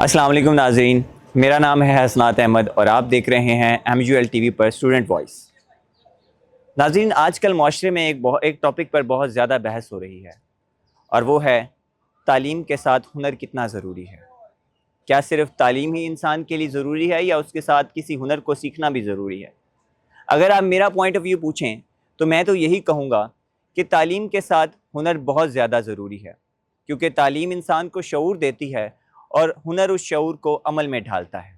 السلام علیکم ناظرین، میرا نام ہے حسنات احمد اور آپ دیکھ رہے ہیں MGL TV پر اسٹوڈنٹ وائس۔ ناظرین، آج کل معاشرے میں ایک ٹاپک پر بہت زیادہ بحث ہو رہی ہے اور وہ ہے تعلیم کے ساتھ ہنر کتنا ضروری ہے۔ کیا صرف تعلیم ہی انسان کے لیے ضروری ہے یا اس کے ساتھ کسی ہنر کو سیکھنا بھی ضروری ہے؟ اگر آپ میرا پوائنٹ آف ویو پوچھیں تو میں تو یہی کہوں گا کہ تعلیم کے ساتھ ہنر بہت زیادہ ضروری ہے، کیونکہ تعلیم انسان کو شعور دیتی ہے اور ہنر اس شعور کو عمل میں ڈھالتا ہے۔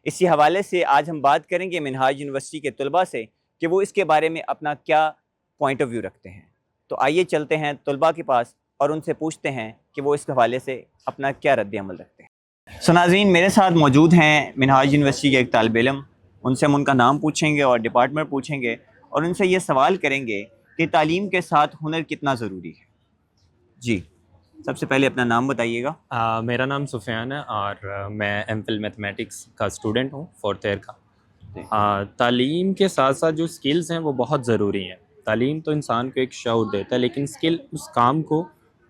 اسی حوالے سے آج ہم بات کریں گے منہاج یونیورسٹی کے طلباء سے کہ وہ اس کے بارے میں اپنا کیا پوائنٹ آف ویو رکھتے ہیں۔ تو آئیے چلتے ہیں طلباء کے پاس اور ان سے پوچھتے ہیں کہ وہ اس حوالے سے اپنا کیا رد عمل رکھتے ہیں۔ ناظرین، میرے ساتھ موجود ہیں منہاج یونیورسٹی کے ایک طالب علم۔ ان سے ہم ان کا نام پوچھیں گے اور ڈپارٹمنٹ پوچھیں گے اور ان سے یہ سوال کریں گے کہ تعلیم کے ساتھ ہنر کتنا ضروری ہے۔ جی، سب سے پہلے اپنا نام بتائیے گا۔ میرا نام سفیان ہے اور میں MPhil میتھمیٹکس کا اسٹوڈنٹ ہوں، 4th ایئر کا۔ تعلیم کے ساتھ ساتھ جو اسکلز ہیں وہ بہت ضروری ہیں۔ تعلیم تو انسان کو ایک شعور دیتا ہے، لیکن اسکل اس کام کو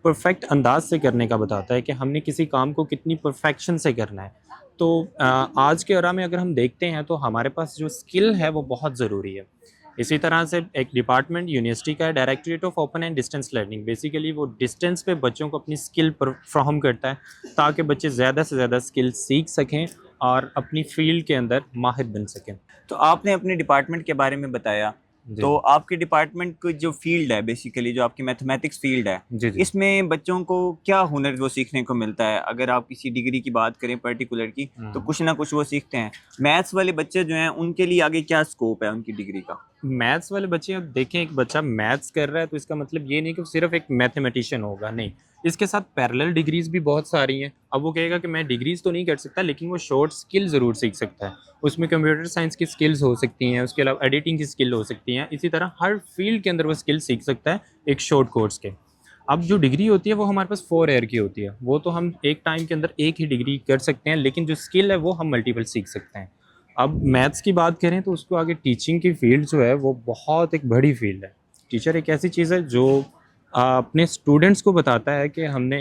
پرفیکٹ انداز سے کرنے کا بتاتا ہے کہ ہم نے کسی کام کو کتنی پرفیکشن سے کرنا ہے۔ تو آج کے دور میں اگر ہم دیکھتے ہیں تو ہمارے پاس جو اسکل ہے وہ بہت ضروری ہے۔ اسی طرح سے ایک ڈپارٹمنٹ یونیورسٹی کا ہے، directorate of open and distance learning. Basically وہ ڈسٹینس پہ بچوں کو اپنی اسکل فراہم کرتا ہے تاکہ بچے زیادہ سے زیادہ اسکل سیکھ سکیں اور اپنی فیلڈ کے اندر ماہر بن سکیں۔ تو آپ نے اپنے ڈپارٹمنٹ کے بارے میں بتایا، تو آپ کے ڈپارٹمنٹ کی جو فیلڈ ہے، بیسیکلی جو آپ کی میتھمیٹکس فیلڈ ہے، اس میں بچوں کو کیا ہنر وہ سیکھنے کو ملتا ہے؟ اگر آپ کسی ڈگری کی بات کریں پرٹیکولر کی تو کچھ نہ کچھ وہ سیکھتے ہیں۔ میتھس والے بچے جو ہیں ان کے لیے آگے کیا اسکوپ ہے ان کی ڈگری کا؟ میتھس والے بچے، اب دیکھیں ایک بچہ میتھس کر رہا ہے تو اس کا مطلب یہ نہیں کہ وہ صرف ایک میتھمیٹیشین ہوگا، نہیں، اس کے ساتھ پیرلل ڈگریز بھی بہت ساری ہیں۔ اب وہ کہے گا کہ میں ڈگریز تو نہیں کر سکتا لیکن وہ شارٹ اسکل ضرور سیکھ سکتا ہے۔ اس میں کمپیوٹر سائنس کی اسکلز ہو سکتی ہیں، اس کے علاوہ ایڈیٹنگ کی اسکل ہو سکتی ہیں، اسی طرح ہر فیلڈ کے اندر وہ اسکل سیکھ سکتا ہے ایک شارٹ کورس کے۔ اب جو ڈگری ہوتی ہے وہ ہمارے پاس 4 ایئر کی ہوتی ہے، وہ تو ہم ایک ٹائم کے اندر ایک ہی ڈگری کر سکتے ہیں، لیکن جو اسکل ہے وہ ہم ملٹیپل سیکھ سکتے ہیں۔ اب میتھس کی بات کریں تو اس کو آگے ٹیچنگ کی فیلڈ جو ہے وہ بہت ایک بڑی فیلڈ ہے۔ ٹیچر ایک ایسی چیز ہے جو اپنے اسٹوڈنٹس کو بتاتا ہے کہ ہم نے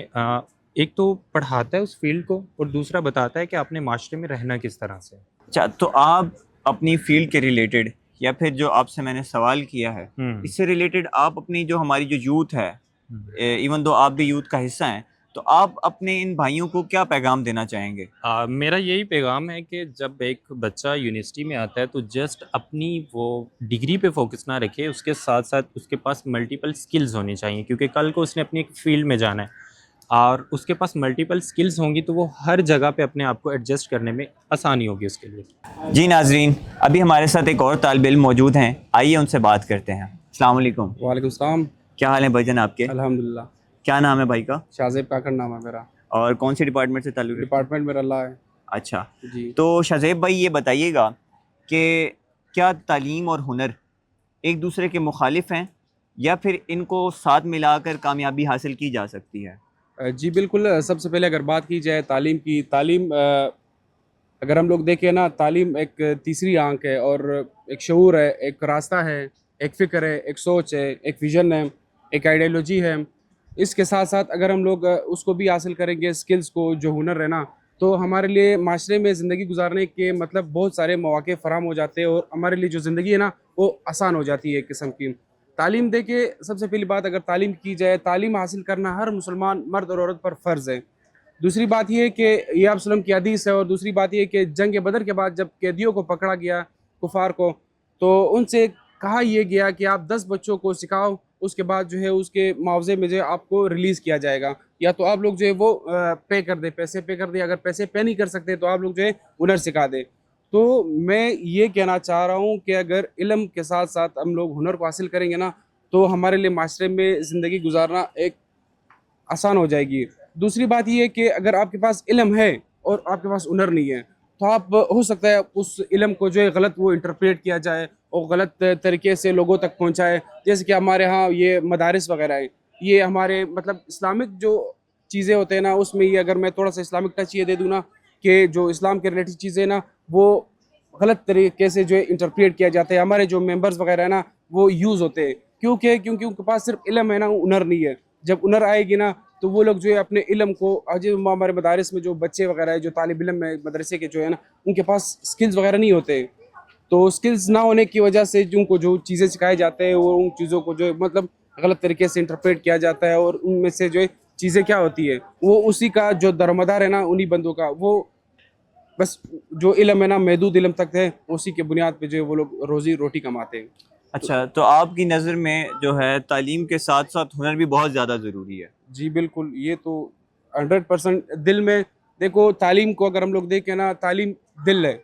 ایک تو پڑھاتا ہے اس فیلڈ کو اور دوسرا بتاتا ہے کہ آپ نے معاشرے میں رہنا کس طرح سے۔ اچھا، تو آپ اپنی فیلڈ کے ریلیٹڈ یا پھر جو آپ سے میں نے سوال کیا ہے اس سے ریلیٹڈ آپ اپنی جو ہماری جو یوتھ ہے، ایون دو آپ بھی یوتھ کا حصہ ہیں، تو آپ اپنے ان بھائیوں کو کیا پیغام دینا چاہیں گے؟ میرا یہی پیغام ہے کہ جب ایک بچہ یونیورسٹی میں آتا ہے تو جسٹ اپنی وہ ڈگری پہ فوکس نہ رکھے، اس کے ساتھ ساتھ اس کے پاس ملٹیپل سکلز ہونی چاہیے، کیونکہ کل کو اس نے اپنی ایک فیلڈ میں جانا ہے اور اس کے پاس ملٹیپل سکلز ہوں گی تو وہ ہر جگہ پہ اپنے آپ کو ایڈجسٹ کرنے میں آسانی ہوگی اس کے لیے۔ جی ناظرین، ابھی ہمارے ساتھ ایک اور طالب علم موجود ہیں، آئیے ان سے بات کرتے ہیں۔ السلام علیکم۔ وعلیکم السلام۔ کیا حال ہے بھائی جان آپ کے؟ الحمدللہ۔ کیا نام ہے بھائی کا؟ شاہزیب کاکڑ نام ہے میرا۔ اور کون سی ڈپارٹمنٹ سے تعلق؟ ڈپارٹمنٹ میرا لا ہے۔ اچھا جی، تو شاہزیب بھائی یہ بتائیے گا کہ کیا تعلیم اور ہنر ایک دوسرے کے مخالف ہیں یا پھر ان کو ساتھ ملا کر کامیابی حاصل کی جا سکتی ہے؟ جی بالکل۔ سب سے پہلے اگر بات کی جائے تعلیم کی، تعلیم اگر ہم لوگ دیکھیں نا، تعلیم ایک تیسری آنکھ ہے اور ایک شعور ہے، ایک راستہ ہے، ایک فکر ہے، ایک سوچ ہے، ایک ویژن ہے، ایک آئیڈیالوجی ہے۔ اس کے ساتھ ساتھ اگر ہم لوگ اس کو بھی حاصل کریں گے، اسکلز کو، جو ہنر ہے نا، تو ہمارے لیے معاشرے میں زندگی گزارنے کے مطلب بہت سارے مواقع فراہم ہو جاتے ہیں اور ہمارے لیے جو زندگی ہے نا وہ آسان ہو جاتی ہے ایک قسم کی۔ تعلیم دیکھیں، سب سے پہلی بات اگر تعلیم کی جائے، تعلیم حاصل کرنا ہر مسلمان مرد اور عورت پر فرض ہے۔ دوسری بات یہ ہے کہ یہ آپ وسلم کی حدیث ہے، اور دوسری بات یہ ہے کہ جنگ بدر کے بعد جب قیدیوں کو پکڑا گیا، کفار کو، تو ان سے کہا یہ گیا کہ آپ 10 بچوں کو سکھاؤ، اس کے بعد جو ہے اس کے معاوضے میں جو ہے آپ کو ریلیز کیا جائے گا، یا تو آپ لوگ جو ہے وہ پے کر دیں، پیسے پے کر دیں، اگر پیسے پے نہیں کر سکتے تو آپ لوگ جو ہے ہنر سکھا دیں۔ تو میں یہ کہنا چاہ رہا ہوں کہ اگر علم کے ساتھ ساتھ ہم لوگ ہنر کو حاصل کریں گے نا تو ہمارے لیے معاشرے میں زندگی گزارنا ایک آسان ہو جائے گی۔ دوسری بات یہ ہے کہ اگر آپ کے پاس علم ہے اور آپ کے پاس ہنر نہیں ہے تو آپ ہو سکتا ہے اس علم کو جو ہے غلط وہ انٹرپریٹ کیا جائے اور غلط طریقے سے لوگوں تک پہنچائے۔ جیسے کہ ہمارے ہاں یہ مدارس وغیرہ ہیں، یہ ہمارے مطلب اسلامک جو چیزیں ہوتے ہیں نا، اس میں یہ اگر میں تھوڑا سا اسلامک ٹچ یہ دے دوں نا کہ جو اسلام کے ریلیٹڈ چیزیں نا وہ غلط طریقے سے جو ہے انٹرپریٹ کیا جاتا ہے، ہمارے جو ممبرز وغیرہ ہیں نا وہ یوز ہوتے ہیں۔ کیونکہ ان کے پاس صرف علم ہے نا، ہنر نہیں ہے۔ جب ہنر آئے گی نا تو وہ لوگ جو ہے اپنے علم کو آج ہمارے مدارس میں جو بچے وغیرہ ہے جو طالب علم ہے مدرسے کے جو ہے نا ان کے پاس اسکلز وغیرہ نہیں ہوتے. تو اسکلز نہ ہونے کی وجہ سے جو ان کو جو چیزیں سکھائی جاتے ہیں وہ ان چیزوں کو جو ہے مطلب غلط طریقے سے انٹرپریٹ کیا جاتا ہے, اور ان میں سے جو ہے چیزیں کیا ہوتی ہے وہ اسی کا جو درمدار ہے نا انہی بندوں کا, وہ بس جو علم ہے نا محدود علم تک ہے, اسی کے بنیاد پہ جو ہے وہ لوگ روزی روٹی کماتے ہیں. اچھا, تو آپ کی نظر میں جو ہے تعلیم کے ساتھ ساتھ ہنر بھی بہت زیادہ ضروری ہے. جی بالکل, یہ تو 100% دل میں دیکھو تعلیم کو اگر ہم لوگ دیکھیں نا تعلیم دل ہے,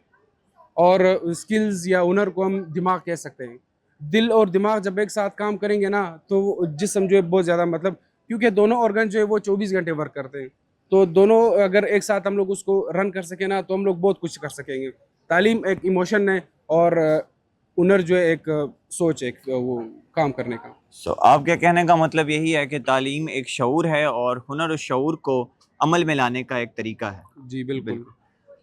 اور اسکلز یا ہنر کو ہم دماغ کہہ سکتے ہیں. دل اور دماغ جب ایک ساتھ کام کریں گے نا تو جسم جو ہے بہت زیادہ مطلب کیونکہ دونوں آرگن جو ہے وہ 24 گھنٹے ورک کرتے ہیں, تو دونوں اگر ایک ساتھ ہم لوگ اس کو رن کر سکیں نا تو ہم لوگ بہت کچھ کر سکیں گے. تعلیم ایک ایموشن ہے اور ہنر جو ہے ایک سوچ ہے وہ کام کرنے کا. آپ کے کہنے کا مطلب یہی ہے کہ تعلیم ایک شعور ہے اور ہنر اس شعور کو عمل میں لانے کا ایک طریقہ ہے. جی بالکل.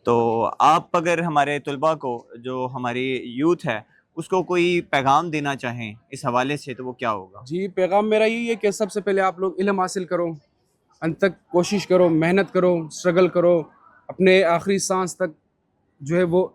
تو آپ اگر ہمارے طلباء کو جو ہماری یوتھ ہے اس کو کوئی پیغام دینا چاہیں اس حوالے سے تو وہ کیا ہوگا؟ جی پیغام میرا یہی ہے کہ سب سے پہلے آپ لوگ علم حاصل کرو, انت تک کوشش کرو, محنت کرو, اسٹرگل کرو, اپنے آخری سانس تک جو ہے وہ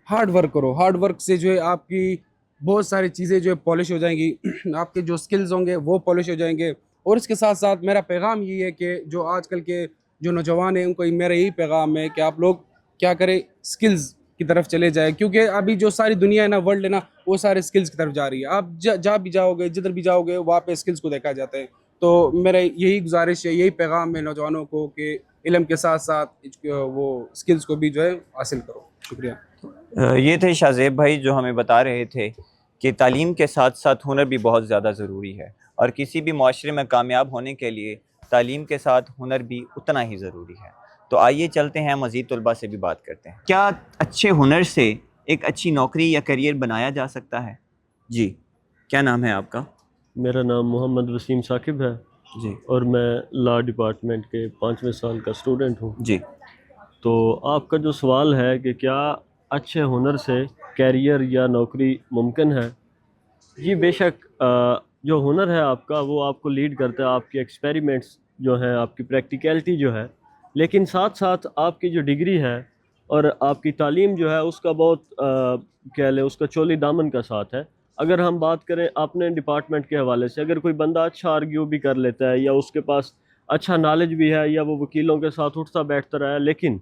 ہارڈ ورک کرو. ہارڈ ورک سے جو ہے آپ کی بہت ساری چیزیں جو ہے پالش ہو جائیں گی, آپ کے جو اسکلز ہوں گے وہ پالش ہو جائیں گے. اور اس کے ساتھ ساتھ میرا پیغام یہی ہے کہ جو آج کل کے جو نوجوان ہیں ان کو میرا یہی پیغام ہے کہ آپ لوگ کیا کریں, اسکلز کی طرف چلے جائیں, کیونکہ ابھی جو ساری دنیا ہے نا ورلڈ ہے نا وہ سارے اسکلز کی طرف جا رہی ہے. آپ جہاں بھی جاؤ گے جدھر بھی جاؤ گے وہاں پہ اسکلز کو دیکھا جاتا ہے. تو میرا یہی گزارش ہے, یہی پیغام ہے نوجوانوں کو کہ علم کے ساتھ ساتھ وہ اسکلز کو بھی جو ہے حاصل کرو. شکریہ. یہ تھے شاہ زیب بھائی جو ہمیں بتا رہے تھے کہ تعلیم کے ساتھ ساتھ ہنر بھی بہت زیادہ ضروری ہے, اور کسی بھی معاشرے میں کامیاب ہونے کے لیے تعلیم کے ساتھ ہنر بھی اتنا ہی ضروری ہے. تو آئیے چلتے ہیں مزید طلباء سے بھی بات کرتے ہیں. کیا اچھے ہنر سے ایک اچھی نوکری یا کیریئر بنایا جا سکتا ہے؟ جی, کیا نام ہے آپ کا؟ میرا نام محمد وسیم ثاقب ہے. جی. اور میں لا ڈپارٹمنٹ کے 5ویں سال کا اسٹوڈنٹ ہوں. جی. تو آپ کا جو سوال ہے کہ کیا اچھے ہنر سے کیریئر یا نوکری ممکن ہے, جی بے شک. جو ہنر ہے آپ کا وہ آپ کو لیڈ کرتا ہے, آپ کی ایکسپیریمنٹس جو ہیں, آپ کی پریکٹیکلٹی جو ہے, لیکن ساتھ ساتھ آپ کی جو ڈگری ہے اور آپ کی تعلیم جو ہے اس کا بہت کہہ لیں اس کا چولی دامن کا ساتھ ہے. اگر ہم بات کریں اپنے ڈپارٹمنٹ کے حوالے سے, اگر کوئی بندہ اچھا آرگیو بھی کر لیتا ہے یا اس کے پاس اچھا نالج بھی ہے یا وہ وکیلوں کے ساتھ اٹھتا بیٹھتا رہا ہے, لیکن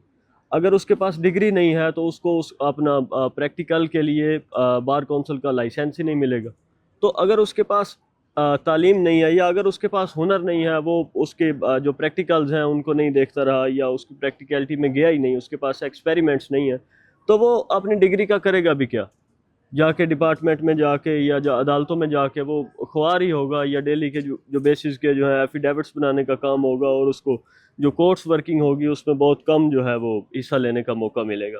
اگر اس کے پاس ڈگری نہیں ہے تو اس کو اپنا پریکٹیکل کے لیے بار کونسل کا لائسنس ہی نہیں ملے گا. تو اگر اس کے پاس تعلیم نہیں ہے یا اگر اس کے پاس ہنر نہیں ہے, وہ اس کے جو پریکٹیکلز ہیں ان کو نہیں دیکھتا رہا یا اس کی پریکٹیکلٹی میں گیا ہی نہیں, اس کے پاس ایکسپیریمنٹس نہیں ہیں, تو وہ اپنی ڈگری کا کرے گا بھی کیا؟ جا کے ڈپارٹمنٹ میں جا کے یا عدالتوں میں جا کے وہ خوار ہی ہوگا, یا ڈیلی کے جو بیسز کے جو ہے ایفیڈیوٹس بنانے کا کام ہوگا, اور اس کو جو کورٹس ورکنگ ہوگی اس میں بہت کم جو ہے وہ حصہ لینے کا موقع ملے گا.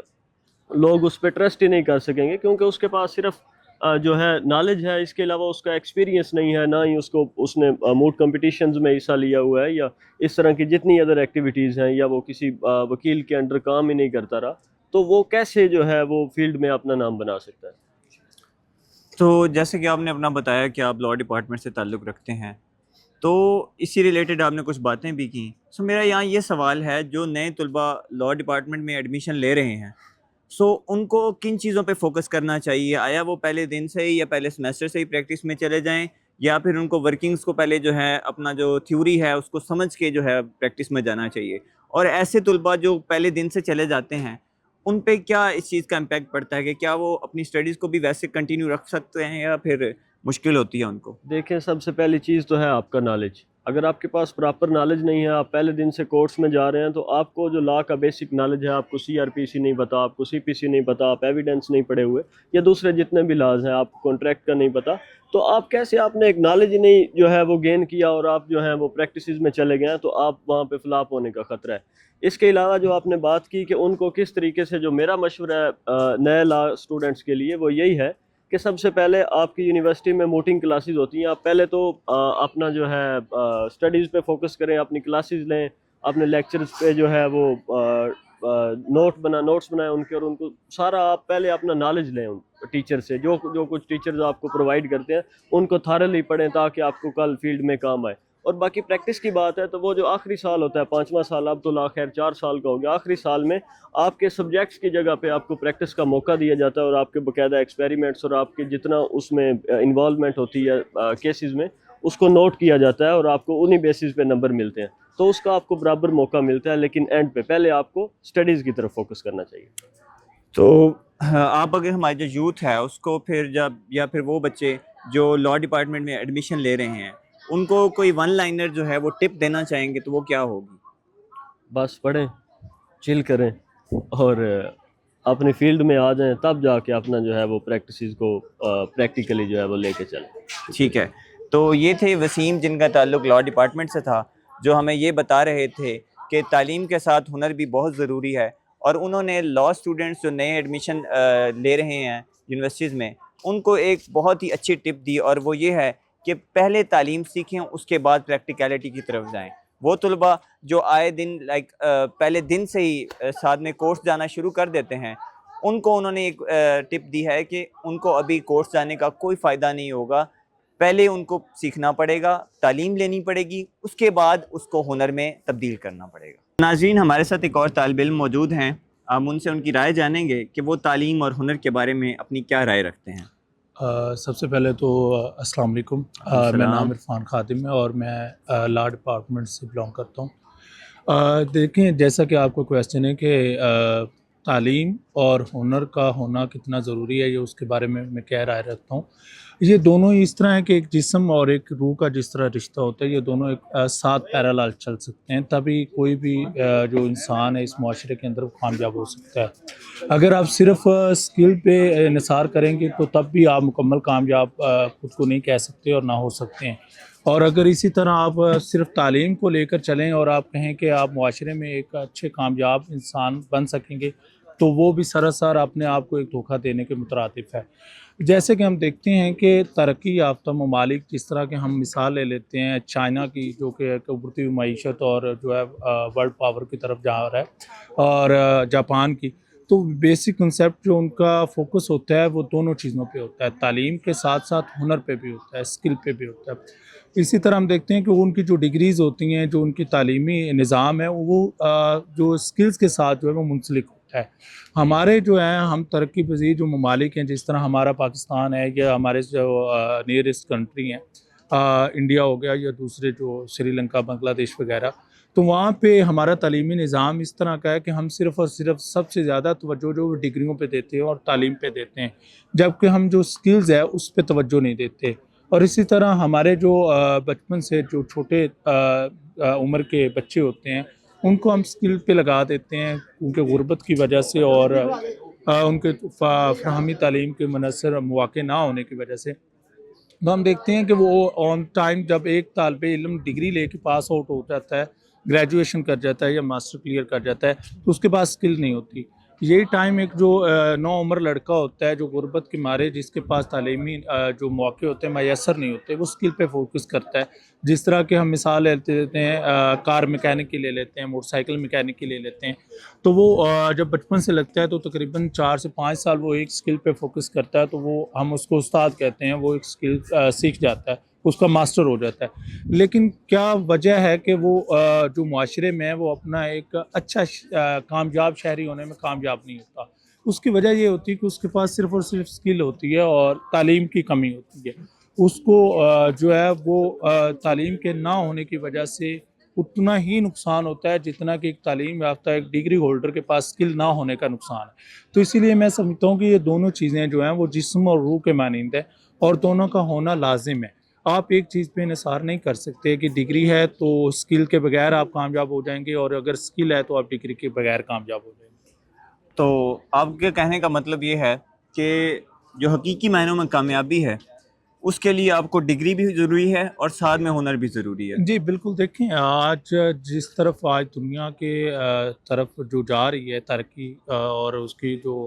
لوگ اس پہ ٹرسٹ ہی نہیں کر سکیں گے کیونکہ اس کے پاس صرف جو ہے نالج ہے, اس کے علاوہ اس کا ایکسپیرینس نہیں ہے, نہ ہی اس نے موٹ کمپٹیشنز میں حصہ لیا ہوا ہے یا اس طرح کی جتنی ادر ایکٹیویٹیز ہیں, یا وہ کسی وکیل کے انڈر کام ہی نہیں کرتا رہا, تو وہ کیسے جو ہے وہ فیلڈ میں اپنا نام بنا سکتا ہے. تو جیسے کہ آپ نے اپنا بتایا کہ آپ لا ڈپارٹمنٹ سے تعلق رکھتے ہیں, تو اسی ریلیٹڈ آپ نے کچھ باتیں بھی کی. سو میرا یہاں یہ سوال ہے, جو نئے طلباء لا ڈپارٹمنٹ میں ایڈمیشن لے رہے ہیں, سو ان کو کن چیزوں پہ فوکس کرنا چاہیے؟ آیا وہ پہلے دن سے ہی یا پہلے سمیسٹر سے ہی پریکٹس میں چلے جائیں, یا پھر ان کو ورکنگز کو پہلے جو ہے اپنا جو تھیوری ہے اس کو سمجھ کے جو ہے پریکٹس میں جانا چاہیے؟ اور ایسے طلباء جو پہلے دن سے چلے جاتے ہیں ان پہ کیا اس چیز کا امپیکٹ پڑتا ہے کہ کیا وہ اپنی اسٹڈیز کو بھی ویسے کنٹینیو رکھ سکتے ہیں یا پھر مشکل ہوتی ہے ان کو؟ دیکھیں, سب سے پہلی چیز تو ہے آپ کا نالج. اگر آپ کے پاس پراپر نالج نہیں ہے, آپ پہلے دن سے کورس میں جا رہے ہیں, تو آپ کو جو لا کا بیسک نالج ہے, آپ کو CRPC نہیں پتا, آپ کو CPC نہیں پتا, آپ ایویڈنس نہیں پڑھے ہوئے, یا دوسرے جتنے بھی لاز ہیں آپ کو کانٹریکٹ کا نہیں پتا, تو آپ کیسے, آپ نے ایک نالج ہی نہیں جو ہے وہ گین کیا اور آپ جو ہیں وہ پریکٹسز میں چلے گئے ہیں, تو آپ وہاں پہ فلاپ ہونے کا خطرہ ہے. اس کے علاوہ جو آپ نے بات کی کہ ان کو کس طریقے سے, جو میرا مشورہ ہے نئے لا اسٹوڈنٹس کے لیے وہ یہی ہے کہ سب سے پہلے آپ کی یونیورسٹی میں موٹنگ کلاسز ہوتی ہیں, آپ پہلے تو اپنا جو ہے اسٹڈیز پہ فوکس کریں, اپنی کلاسز لیں, اپنے لیکچرز پہ جو ہے وہ نوٹس بنائیں ان کے, اور ان کو سارا آپ پہلے اپنا نالج لیں ان ٹیچر سے, جو کچھ ٹیچرز آپ کو پرووائڈ کرتے ہیں ان کو تھارلی پڑھیں تاکہ آپ کو کل فیلڈ میں کام آئے. اور باقی پریکٹس کی بات ہے تو وہ جو آخری سال ہوتا ہے 5واں سال، اب تو خیر 4 سال کا ہو گیا، آخری سال میں آپ کے سبجیکٹس کی جگہ پہ آپ کو پریکٹس کا موقع دیا جاتا ہے، اور آپ کے باقاعدہ ایکسپیریمنٹس اور آپ کے جتنا اس میں انوالومنٹ ہوتی ہے کیسز میں اس کو نوٹ کیا جاتا ہے، اور آپ کو انہی بیسس پہ نمبر ملتے ہیں، تو اس کا آپ کو برابر موقع ملتا ہے، لیکن اینڈ پہ پہلے آپ کو اسٹڈیز کی طرف فوکس کرنا چاہیے۔ تو آپ اگر ہمارے جو یوتھ ہے اس کو پھر جب یا پھر وہ بچے جو لاء ڈپارٹمنٹ میں ایڈمیشن لے رہے ہیں ان کو کوئی ون لائنر جو ہے وہ ٹپ دینا چاہیں گے تو وہ کیا ہوگی؟ بس پڑھیں، چل کریں، اور اپنی فیلڈ میں آ جائیں، تب جا کے اپنا جو ہے وہ پریکٹسز کو پریکٹیکلی جو ہے وہ لے کے چلیں۔ ٹھیک ہے، تو یہ تھے وسیم جن کا تعلق لاء ڈپارٹمنٹ سے تھا، جو ہمیں یہ بتا رہے تھے کہ تعلیم کے ساتھ ہنر بھی بہت ضروری ہے، اور انہوں نے لاء اسٹوڈنٹس جو نئے ایڈمیشن لے رہے ہیں یونیورسٹیز میں ان کو ایک بہت ہی اچھی ٹپ دی، اور وہ یہ ہے کہ پہلے تعلیم سیکھیں اس کے بعد پریکٹیکلٹی کی طرف جائیں۔ وہ طلباء جو آئے دن پہلے دن سے ہی ساتھ میں کورس جانا شروع کر دیتے ہیں، ان کو انہوں نے ایک ٹپ دی ہے کہ ان کو ابھی کورس جانے کا کوئی فائدہ نہیں ہوگا، پہلے ان کو سیکھنا پڑے گا، تعلیم لینی پڑے گی، اس کے بعد اس کو ہنر میں تبدیل کرنا پڑے گا۔ ناظرین، ہمارے ساتھ ایک اور طالب علم موجود ہیں، ہم ان سے ان کی رائے جانیں گے کہ وہ تعلیم اور ہنر کے بارے میں اپنی کیا رائے رکھتے ہیں۔ سب سے پہلے تو السلام علیکم، میرا نام عرفان خادم ہے اور میں لاء ڈپارٹمنٹ سے بلانگ کرتا ہوں۔ دیکھیں، جیسا کہ آپ کو کویسچن ہے کہ تعلیم اور ہنر کا ہونا کتنا ضروری ہے، یہ اس کے بارے میں کیا رائے رکھتا ہوں۔ یہ دونوں اس طرح ہیں کہ ایک جسم اور ایک روح کا جس طرح رشتہ ہوتا ہے، یہ دونوں ایک ساتھ پیرالل چل سکتے ہیں، تبھی کوئی بھی جو انسان ہے اس معاشرے کے اندر کامیاب ہو سکتا ہے۔ اگر آپ صرف اسکل پہ انحصار کریں گے تو تب بھی آپ مکمل کامیاب خود کو نہیں کہہ سکتے اور نہ ہو سکتے ہیں، اور اگر اسی طرح آپ صرف تعلیم کو لے کر چلیں اور آپ کہیں کہ آپ معاشرے میں ایک اچھے کامیاب انسان بن سکیں گے تو وہ بھی سراسر اپنے آپ کو ایک دھوکہ دینے کے مترادف ہے۔ جیسے کہ ہم دیکھتے ہیں کہ ترقی یافتہ ممالک، جس طرح کہ ہم مثال لے لیتے ہیں چائنا کی، جو کہ ایک ابھرتی ہوئی معیشت اور جو ہے ورلڈ پاور کی طرف جا رہا ہے، اور جاپان کی، تو بیسک کنسیپٹ جو ان کا فوکس ہوتا ہے وہ دونوں چیزوں پہ ہوتا ہے، تعلیم کے ساتھ ساتھ ہنر پہ بھی ہوتا ہے، اسکل پہ بھی ہوتا ہے۔ اسی طرح ہم دیکھتے ہیں کہ ان کی جو ڈگریز ہوتی ہیں، جو ان کی تعلیمی نظام ہے، وہ جو اسکلز کے ساتھ جو ہے وہ منسلک ہوتا ہے۔ ہمارے جو ہیں، ہم ترقی پذیر جو ممالک ہیں، جس طرح ہمارا پاکستان ہے یا ہمارے جو نیئرسٹ کنٹری ہیں، انڈیا ہو گیا یا دوسرے جو سری لنکا، بنگلہ دیش وغیرہ، تو وہاں پہ ہمارا تعلیمی نظام اس طرح کا ہے کہ ہم صرف اور صرف سب سے زیادہ توجہ جو ڈگریوں پہ دیتے ہیں اور تعلیم پہ دیتے ہیں، جبکہ ہم جو اسکلز ہے اس پہ توجہ نہیں دیتے۔ اور اسی طرح ہمارے جو بچپن سے جو چھوٹے عمر کے بچے ہوتے ہیں ان کو ہم اسکل پہ لگا دیتے ہیں، کیونکہ غربت کی وجہ سے اور ان کے فراہمی تعلیم کے منحصر مواقع نہ ہونے کی وجہ سے، تو ہم دیکھتے ہیں کہ وہ آن ٹائم جب ایک طالب علم ڈگری لے کے پاس آؤٹ ہو جاتا ہے، گریجویشن کر جاتا ہے یا ماسٹر کلیئر کر جاتا ہے، تو اس کے پاس اسکل نہیں ہوتی۔ یہی ٹائم ایک جو نو عمر لڑکا ہوتا ہے جو غربت کے مارے، جس کے پاس تعلیمی جو مواقع ہوتے ہیں میسر نہیں ہوتے، وہ اسکل پہ فوکس کرتا ہے۔ جس طرح کہ ہم مثال لیتے ہیں کار میکینک کی لے لیتے ہیں، موٹر سائیکل میکینک کی لے لیتے ہیں، تو وہ جب بچپن سے لگتا ہے تو تقریباً 4 سے 5 سال وہ ایک اسکل پہ فوکس کرتا ہے، تو وہ ہم اس کو استاد کہتے ہیں، وہ ایک اسکل سیکھ جاتا ہے، اس کا ماسٹر ہو جاتا ہے۔ لیکن کیا وجہ ہے کہ وہ جو معاشرے میں ہے وہ اپنا ایک اچھا کامیاب شہری ہونے میں کامیاب نہیں ہوتا؟ اس کی وجہ یہ ہوتی ہے کہ اس کے پاس صرف اور صرف اسکل ہوتی ہے اور تعلیم کی کمی ہوتی ہے۔ اس کو جو ہے وہ تعلیم کے نہ ہونے کی وجہ سے اتنا ہی نقصان ہوتا ہے جتنا کہ ایک تعلیم یافتہ ایک ڈگری ہولڈر کے پاس اسکل نہ ہونے کا نقصان ہے۔ تو اسی لیے میں سمجھتا ہوں کہ یہ دونوں چیزیں جو ہیں وہ جسم اور روح کے مانند ہیں، اور دونوں کا ہونا لازم ہے۔ آپ ایک چیز پہ انحصار نہیں کر سکتے کہ ڈگری ہے تو اسکل کے بغیر آپ کامیاب ہو جائیں گے، اور اگر اسکل ہے تو آپ ڈگری کے بغیر کامیاب ہو جائیں گے۔ تو آپ کے کہنے کا مطلب یہ ہے کہ جو حقیقی معنوں میں کامیابی ہے اس کے لیے آپ کو ڈگری بھی ضروری ہے اور ساتھ میں ہنر بھی ضروری ہے۔ جی بالکل، دیکھیں آج جس طرف آج دنیا کے طرف جو جا رہی ہے ترقی، اور اس کی جو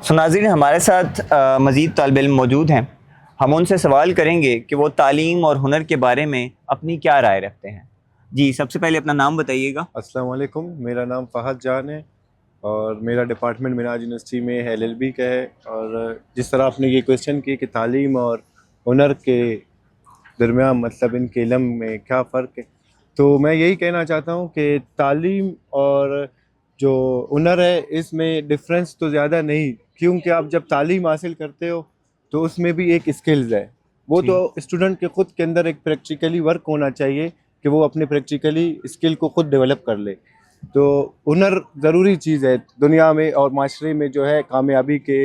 سو ناظرین ہمارے ساتھ مزید طالب علم موجود ہیں. ہم ان سے سوال کریں گے کہ وہ تعلیم اور ہنر کے بارے میں اپنی کیا رائے رکھتے ہیں. جی سب سے پہلے اپنا نام بتائیے گا. السلام علیکم، میرا نام فہد جان ہے اور میرا ڈپارٹمنٹ منہاج یونیورسٹی میں LLB کا ہے. اور جس طرح آپ نے یہ کویشچن کی کہ تعلیم اور ہنر کے درمیان مطلب ان کے علم میں کیا فرق ہے، تو میں یہی کہنا چاہتا ہوں کہ تعلیم اور جو ہنر ہے اس میں ڈفرینس تو زیادہ نہیں، کیونکہ آپ جب تعلیم حاصل کرتے ہو تو اس میں بھی ایک اسکلز ہے. وہ تو اسٹوڈنٹ کے خود کے اندر ایک پریکٹیکلی ورک ہونا چاہیے کہ وہ اپنے پریکٹیکلی اسکل کو خود ڈیولپ کر لے. تو ہنر ضروری چیز ہے دنیا میں اور معاشرے میں جو ہے کامیابی کے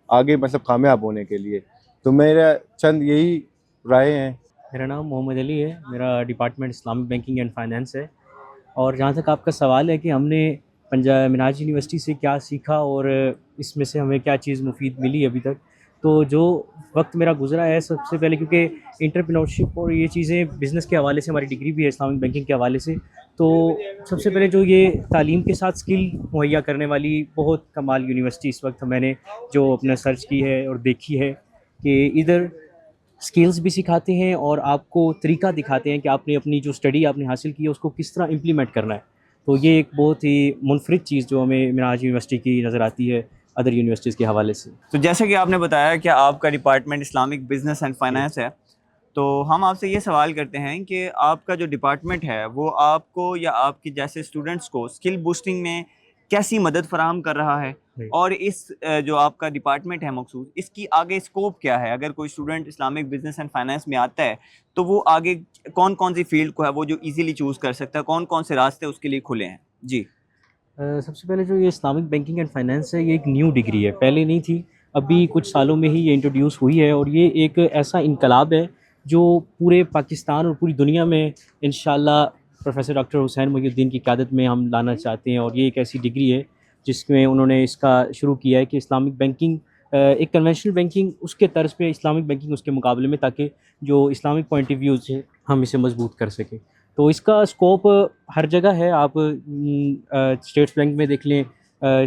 آگے مطلب کامیاب ہونے کے لیے. تو میرا چند یہی رائے ہیں. میرا نام محمد علی ہے، میرا department Islamic banking and finance ہے. اور جہاں تک آپ کا سوال ہے کہ ہم نے پنجاب منہاج یونیورسٹی سے کیا سیکھا اور اس میں سے ہمیں کیا چیز مفید ملی ابھی تک، تو جو وقت میرا گزرا ہے سب سے پہلے کیونکہ انٹرپرینورشپ اور یہ چیزیں بزنس کے حوالے سے، ہماری ڈگری بھی ہے اسلامک بینکنگ کے حوالے سے، تو سب سے پہلے جو یہ تعلیم کے ساتھ اسکل مہیا کرنے والی بہت کمال یونیورسٹی اس وقت میں نے جو اپنا سرچ کی ہے اور دیکھی ہے کہ ادھر اسکلز بھی سکھاتے ہیں اور آپ کو طریقہ دکھاتے ہیں کہ آپ نے اپنی جو اسٹڈی آپ نے حاصل کی ہے اس کو کس طرح امپلیمنٹ کرنا ہے. تو یہ ایک بہت ہی منفرد چیز جو ہمیں منہاج یونیورسٹی کی نظر آتی ہے ادر یونیورسٹیز کے حوالے سے. تو جیسے کہ آپ نے بتایا کہ آپ کا department Islamic business and finance ہے، تو ہم آپ سے یہ سوال کرتے ہیں کہ آپ کا جو ڈپارٹمنٹ ہے وہ آپ کو یا آپ کے جیسے اسٹوڈنٹس کو اسکل بوسٹنگ میں کیسی مدد فراہم کر رہا ہے، اور اس جو آپ کا ڈپارٹمنٹ ہے مخصوص اس کی آگے اسکوپ کیا ہے؟ اگر کوئی student Islamic business and finance میں آتا ہے تو وہ آگے کون کون سی فیلڈ کو ہے وہ جو ایزیلی چوز کر سکتا ہے، کون کون سے راستے اس کے لیے کھلے ہیں؟ جی سب سے پہلے جو یہ اسلامک بینکنگ اینڈ فائنینس ہے یہ ایک نیو ڈگری ہے، پہلے نہیں تھی، ابھی کچھ سالوں میں ہی یہ انٹروڈیوس ہوئی ہے. اور یہ ایک ایسا انقلاب ہے جو پورے پاکستان اور پوری دنیا میں انشاءاللہ پروفیسر ڈاکٹر حسین محی الدین کی قیادت میں ہم لانا چاہتے ہیں. اور یہ ایک ایسی ڈگری ہے جس میں انہوں نے اس کا شروع کیا ہے کہ اسلامک بینکنگ ایک کنونشنل بینکنگ اس کے طرز پہ اسلامک بینکنگ اس کے مقابلے میں، تاکہ جو اسلامک پوائنٹ آف ویو سے ہم اسے مضبوط کر سکیں. تو اس کا اسکوپ ہر جگہ ہے. آپ اسٹیٹس بینک میں دیکھ لیں،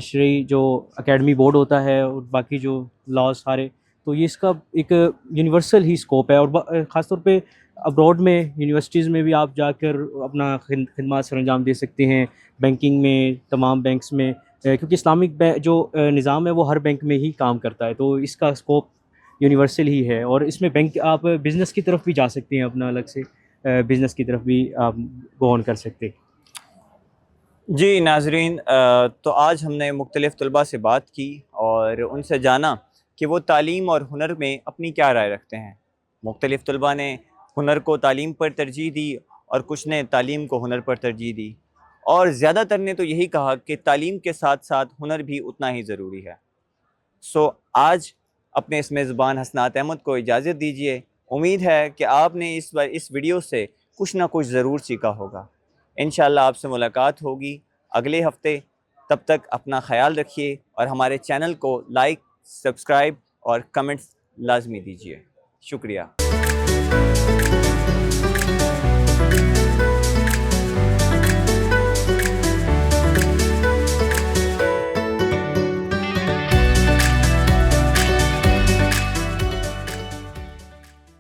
شرعی جو اکیڈمی بورڈ ہوتا ہے اور باقی جو لاز سارے، تو یہ اس کا ایک یونیورسل ہی اسکوپ ہے. اور خاص طور پہ ابراڈ میں یونیورسٹیز میں بھی آپ جا کر اپنا خدمات سر انجام دے سکتے ہیں، بینکنگ میں تمام بینکس میں، کیونکہ اسلامک جو نظام ہے وہ ہر بینک میں ہی کام کرتا ہے. تو اس کا اسکوپ یونیورسل ہی ہے. اور اس میں بینک آپ بزنس کی طرف بھی جا سکتے ہیں، اپنا الگ سے بزنس کی طرف بھی آپ گو آن کر سکتے ہیں. جی ناظرین، تو آج ہم نے مختلف طلباء سے بات کی اور ان سے جانا کہ وہ تعلیم اور ہنر میں اپنی کیا رائے رکھتے ہیں. مختلف طلباء نے ہنر کو تعلیم پر ترجیح دی اور کچھ نے تعلیم کو ہنر پر ترجیح دی، اور زیادہ تر نے تو یہی کہا کہ تعلیم کے ساتھ ساتھ ہنر بھی اتنا ہی ضروری ہے. سو آج اپنے اس میزبان حسنات احمد کو اجازت دیجیے. امید ہے کہ آپ نے اس ویڈیو سے کچھ نہ کچھ ضرور سیکھا ہوگا. انشاءاللہ آپ سے ملاقات ہوگی اگلے ہفتے. تب تک اپنا خیال رکھیے اور ہمارے چینل کو لائک، سبسکرائب اور کمنٹس لازمی دیجیے. شکریہ.